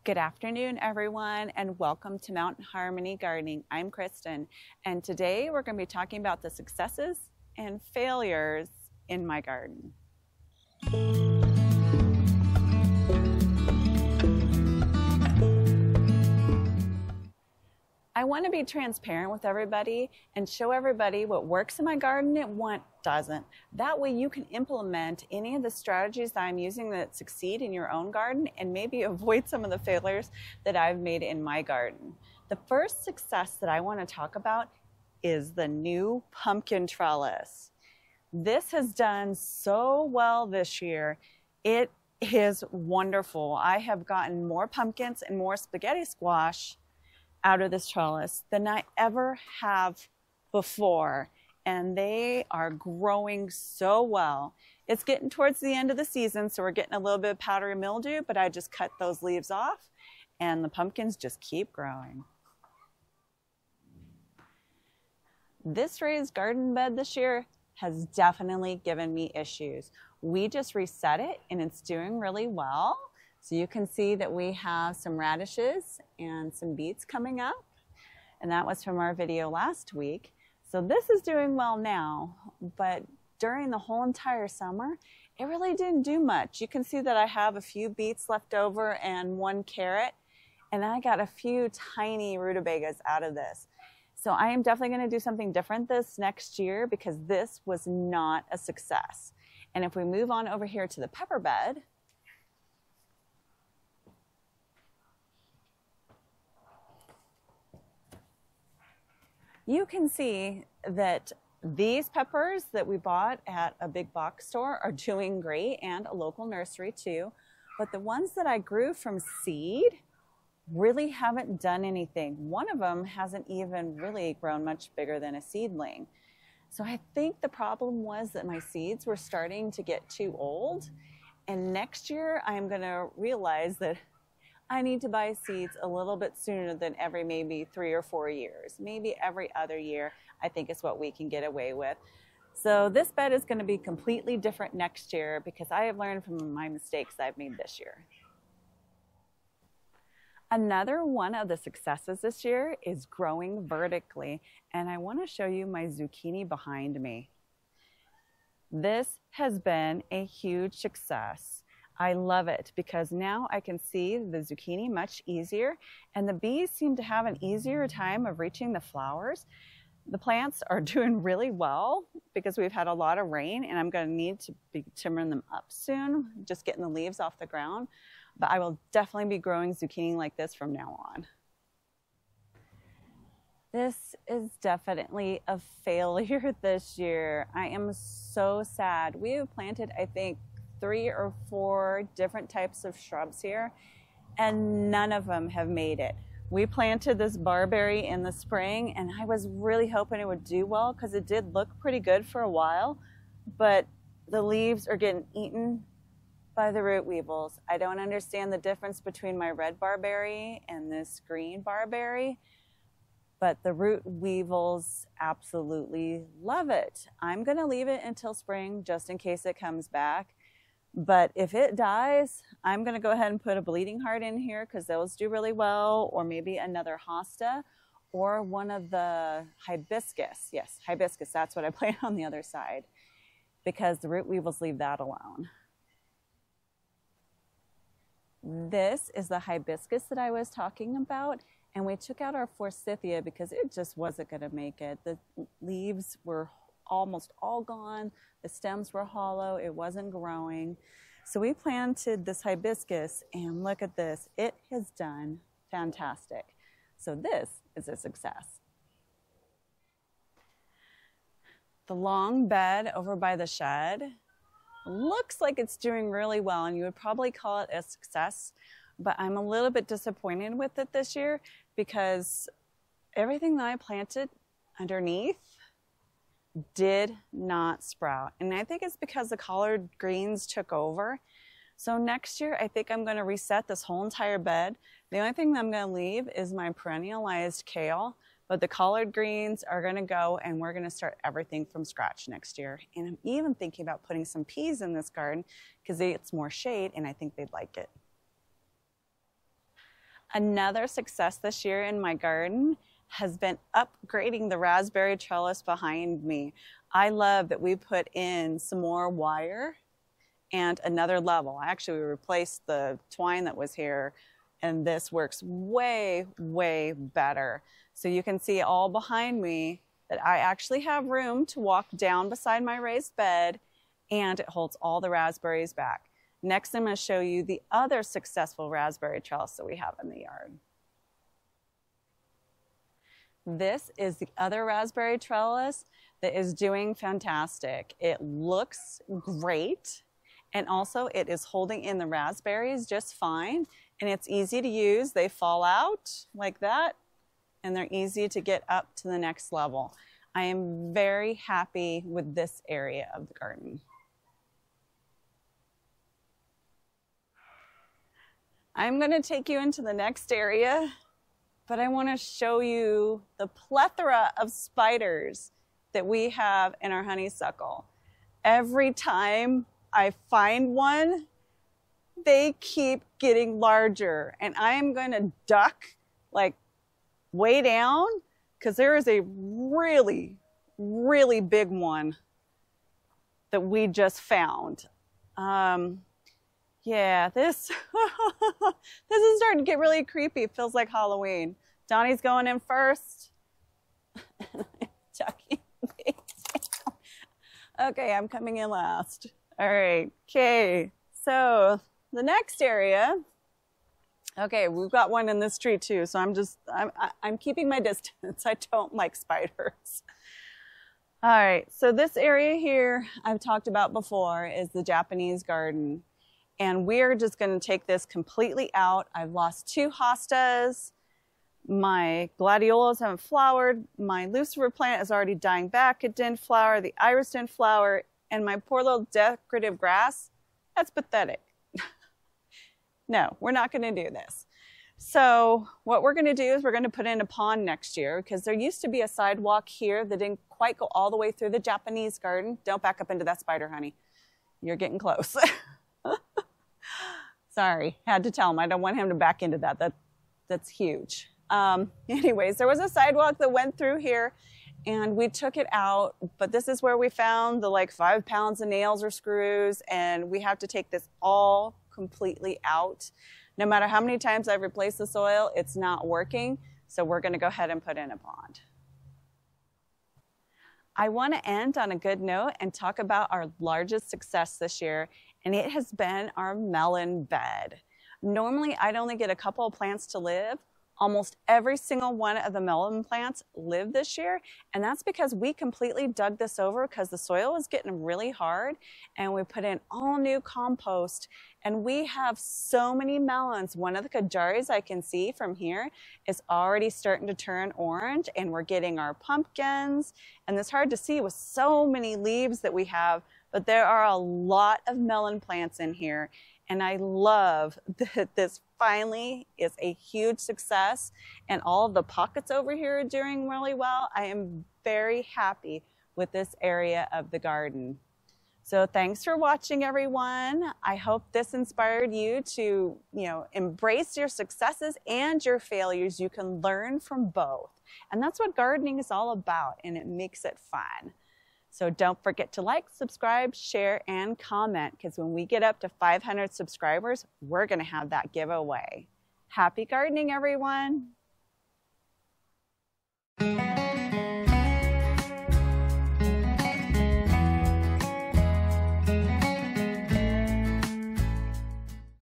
Good afternoon, everyone, and welcome to Mountain Harmony Gardening. I'm Kristen, and today we're going to be talking about the successes and failures in my garden. I want to be transparent with everybody and show everybody what works in my garden and what doesn't. That way you can implement any of the strategies that I'm using that succeed in your own garden and maybe avoid some of the failures that I've made in my garden. The first success that I want to talk about is the new pumpkin trellis. This has done so well this year. It is wonderful. I have gotten more pumpkins and more spaghetti squash out of this trellis than I ever have before, and they are growing so well. It's getting towards the end of the season, so we're getting a little bit of powdery mildew, but I just cut those leaves off and the pumpkins just keep growing. This raised garden bed this year has definitely given me issues. We just reset it and it's doing really well. So you can see that we have some radishes and some beets coming up, and that was from our video last week. So this is doing well now, but during the whole entire summer, it really didn't do much. You can see that I have a few beets left over and one carrot, and I got a few tiny rutabagas out of this. So I am definitely going to do something different this next year because this was not a success. And if we move on over here to the pepper bed, you can see that these peppers that we bought at a big box store are doing great, and a local nursery too. But the ones that I grew from seed really haven't done anything. One of them hasn't even really grown much bigger than a seedling. So I think the problem was that my seeds were starting to get too old. And next year I'm going to realize that I need to buy seeds a little bit sooner than every maybe 3 or 4 years. Maybe every other year, I think is what we can get away with. So this bed is going to be completely different next year because I have learned from my mistakes I've made this year. Another one of the successes this year is growing vertically, and I want to show you my zucchini behind me. This has been a huge success. I love it because now I can see the zucchini much easier, and the bees seem to have an easier time of reaching the flowers. The plants are doing really well because we've had a lot of rain, and I'm going to need to be trimming them up soon, just getting the leaves off the ground. But I will definitely be growing zucchini like this from now on. This is definitely a failure this year. I am so sad. We have planted, I think, 3 or 4 different types of shrubs here, and none of them have made it. We planted this barberry in the spring, and I was really hoping it would do well because it did look pretty good for a while, but the leaves are getting eaten by the root weevils. I don't understand the difference between my red barberry and this green barberry, but the root weevils absolutely love it. I'm going to leave it until spring just in case it comes back. But if it dies, I'm going to go ahead and put a bleeding heart in here because those do really well, or maybe another hosta, or one of the hibiscus. Yes, hibiscus, that's what I plant on the other side because the root weevils leave that alone. This is the hibiscus that I was talking about, and we took out our forsythia because it just wasn't going to make it. The leaves were almost all gone. The stems were hollow. It wasn't growing. So we planted this hibiscus, and look at this. It has done fantastic. So this is a success. The long bed over by the shed looks like it's doing really well, and you would probably call it a success, but I'm a little bit disappointed with it this year because everything that I planted underneath did not sprout. And I think it's because the collard greens took over. So next year, I think I'm going to reset this whole entire bed. The only thing that I'm going to leave is my perennialized kale, but the collard greens are going to go, and we're going to start everything from scratch next year. And I'm even thinking about putting some peas in this garden because it's more shade, and I think they'd like it. Another success this year in my garden has been upgrading the raspberry trellis behind me. I love that we put in some more wire and another level. Actually, we replaced the twine that was here, and this works way, way better. So you can see all behind me that I actually have room to walk down beside my raised bed, and it holds all the raspberries back. Next, I'm going to show you the other successful raspberry trellis that we have in the yard. This is the other raspberry trellis that is doing fantastic. It looks great, and also it is holding in the raspberries just fine, and it's easy to use. They fall out like that, and they're easy to get up to the next level. I am very happy with this area of the garden. I'm going to take you into the next area, but I want to show you the plethora of spiders that we have in our honeysuckle. Every time I find one, they keep getting larger, and I am going to duck like way down because there is a really, really big one that we just found. Yeah, this is starting to get really creepy. It feels like Halloween. Donnie's going in first. Ducking way down. Okay, I'm coming in last. All right, okay. So the next area, okay, we've got one in this tree too, so I'm keeping my distance. I don't like spiders. All right, so this area here I've talked about before is the Japanese garden. And we're just going to take this completely out. I've lost 2 hostas. My gladiolas haven't flowered. My lucifer plant is already dying back. It didn't flower. The iris didn't flower. And my poor little decorative grass, that's pathetic. No, we're not going to do this. So what we're going to do is we're going to put in a pond next year, because there used to be a sidewalk here that didn't quite go all the way through the Japanese garden. Don't back up into that spider, honey. You're getting close. Sorry, had to tell him. I don't want him to back into that. That's huge. Anyways, there was a sidewalk that went through here, and we took it out. But this is where we found the like 5 pounds of nails or screws, and we have to take this all completely out. No matter how many times I've replaced the soil, it's not working. So we're going to go ahead and put in a pond. I want to end on a good note and talk about our largest success this year, and it has been our melon bed. Normally, I'd only get a couple of plants to live. Almost every single one of the melon plants lived this year, and that's because we completely dug this over because the soil was getting really hard, and we put in all new compost, and we have so many melons. One of the kajaris I can see from here is already starting to turn orange, and we're getting our pumpkins, and it's hard to see with so many leaves that we have, but there are a lot of melon plants in here, and I love that this finally is a huge success, and all of the pockets over here are doing really well. I am very happy with this area of the garden. So thanks for watching, everyone. I hope this inspired you to, embrace your successes and your failures. You can learn from both. And that's what gardening is all about, and it makes it fun. So don't forget to like, subscribe, share, and comment, because when we get up to 500 subscribers, we're going to have that giveaway. Happy gardening, everyone.